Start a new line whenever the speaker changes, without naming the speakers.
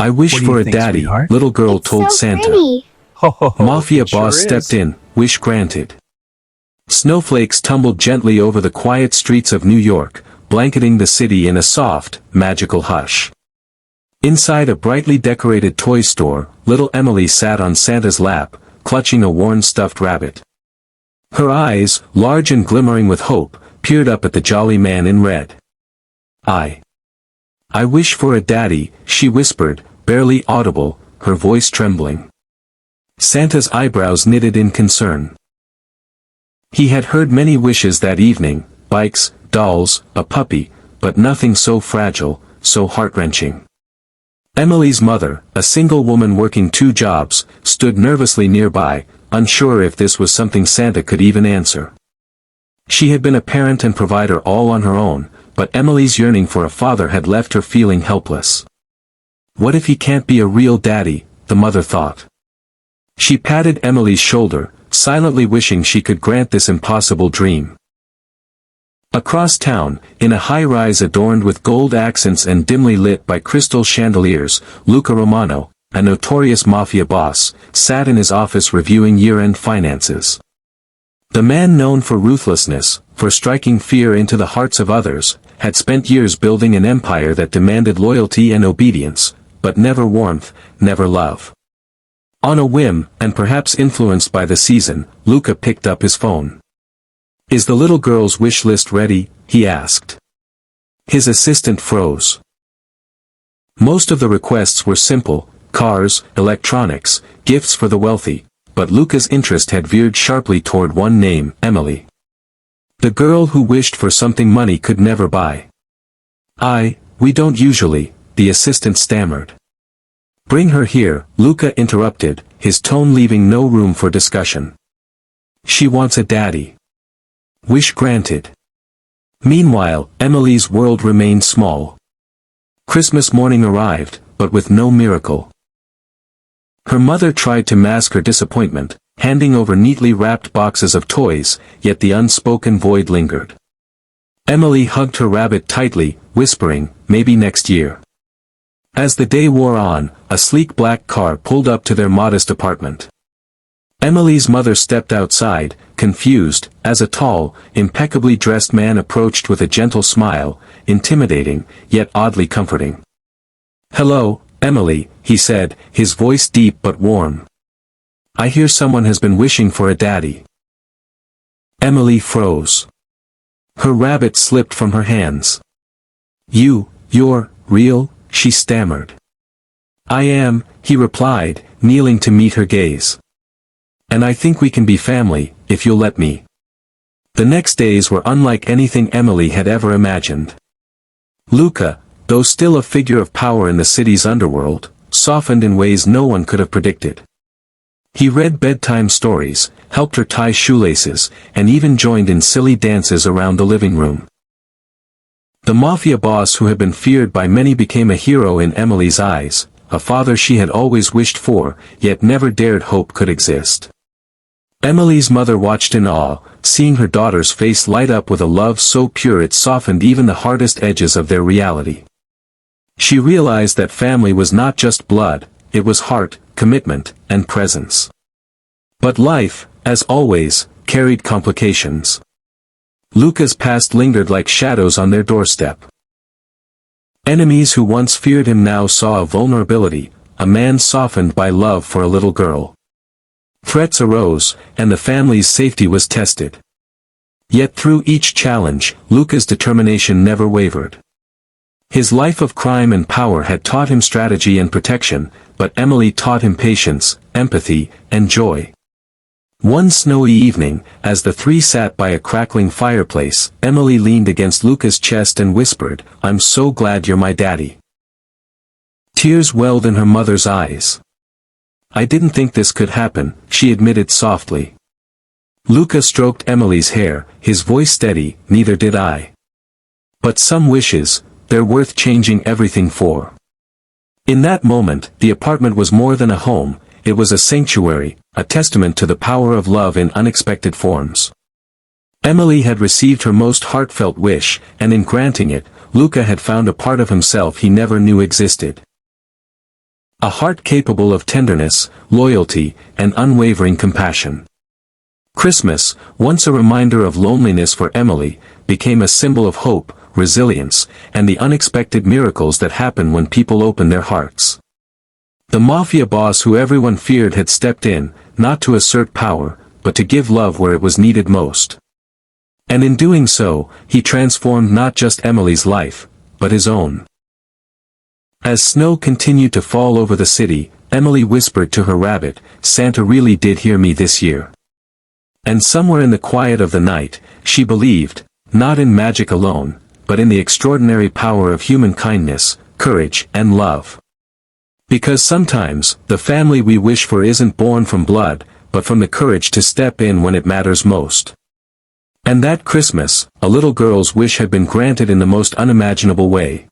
I wish for a daddy, little girl told Santa.
Pretty.
Mafia boss stepped in, wish granted. Snowflakes tumbled gently over the quiet streets of New York, blanketing the city in a soft, magical hush. Inside a brightly decorated toy store, little Emily sat on Santa's lap, clutching a worn stuffed rabbit. Her eyes, large and glimmering with hope, peered up at the jolly man in red. I wish for a daddy, she whispered, barely audible, her voice trembling. Santa's eyebrows knitted in concern. He had heard many wishes that evening, bikes, dolls, a puppy, but nothing so fragile, so heart-wrenching. Emily's mother, a single woman working 2 jobs, stood nervously nearby, unsure if this was something Santa could even answer. She had been a parent and provider all on her own, but Emily's yearning for a father had left her feeling helpless. What if he can't be a real daddy, the mother thought. She patted Emily's shoulder, silently wishing she could grant this impossible dream. Across town, in a high-rise adorned with gold accents and dimly lit by crystal chandeliers, Luca Romano, a notorious mafia boss, sat in his office reviewing year-end finances. The man known for ruthlessness, for striking fear into the hearts of others, had spent years building an empire that demanded loyalty and obedience, but never warmth, never love. On a whim, and perhaps influenced by the season, Luca picked up his phone. "Is the little girl's wish list ready?" he asked. His assistant froze. Most of the requests were simple: cars, electronics, gifts for the wealthy, but Luca's interest had veered sharply toward one name: Emily. The girl who wished for something money could never buy. We don't usually," the assistant stammered. "Bring her here," Luca interrupted, his tone leaving no room for discussion. "She wants a daddy." Wish granted. Meanwhile, Emily's world remained small. Christmas morning arrived, but with no miracle. Her mother tried to mask her disappointment, handing over neatly wrapped boxes of toys, yet the unspoken void lingered. Emily hugged her rabbit tightly, whispering, "Maybe next year." As the day wore on, a sleek black car pulled up to their modest apartment. Emily's mother stepped outside, confused, as a tall, impeccably dressed man approached with a gentle smile, intimidating, yet oddly comforting. "Hello, Emily," he said, his voice deep but warm. "I hear someone has been wishing for a daddy." Emily froze. Her rabbit slipped from her hands. You're real?" she stammered. "I am," he replied, kneeling to meet her gaze. "And I think we can be family, if you'll let me." The next days were unlike anything Emily had ever imagined. Luca, though still a figure of power in the city's underworld, softened in ways no one could have predicted. He read bedtime stories, helped her tie shoelaces, and even joined in silly dances around the living room. The mafia boss who had been feared by many became a hero in Emily's eyes, a father she had always wished for, yet never dared hope could exist. Emily's mother watched in awe, seeing her daughter's face light up with a love so pure it softened even the hardest edges of their reality. She realized that family was not just blood, it was heart, commitment, and presence. But life, as always, carried complications. Luca's past lingered like shadows on their doorstep. Enemies who once feared him now saw a vulnerability, a man softened by love for a little girl. Threats arose, and the family's safety was tested. Yet through each challenge, Luca's determination never wavered. His life of crime and power had taught him strategy and protection, but Emily taught him patience, empathy, and joy. One snowy evening, as the three sat by a crackling fireplace, Emily leaned against Luca's chest and whispered, "I'm so glad you're my daddy." Tears welled in her mother's eyes. "I didn't think this could happen," she admitted softly. Luca stroked Emily's hair, his voice steady, "Neither did I. But some wishes, they're worth changing everything for." In that moment, the apartment was more than a home, it was a sanctuary, a testament to the power of love in unexpected forms. Emily had received her most heartfelt wish, and in granting it, Luca had found a part of himself he never knew existed. A heart capable of tenderness, loyalty, and unwavering compassion. Christmas, once a reminder of loneliness for Emily, became a symbol of hope, resilience, and the unexpected miracles that happen when people open their hearts. The Mafia boss who everyone feared had stepped in, not to assert power, but to give love where it was needed most. And in doing so, he transformed not just Emily's life, but his own. As snow continued to fall over the city, Emily whispered to her rabbit, "Santa really did hear me this year." And somewhere in the quiet of the night, she believed, not in magic alone, but in the extraordinary power of human kindness, courage, and love. Because sometimes, the family we wish for isn't born from blood, but from the courage to step in when it matters most. And that Christmas, a little girl's wish had been granted in the most unimaginable way.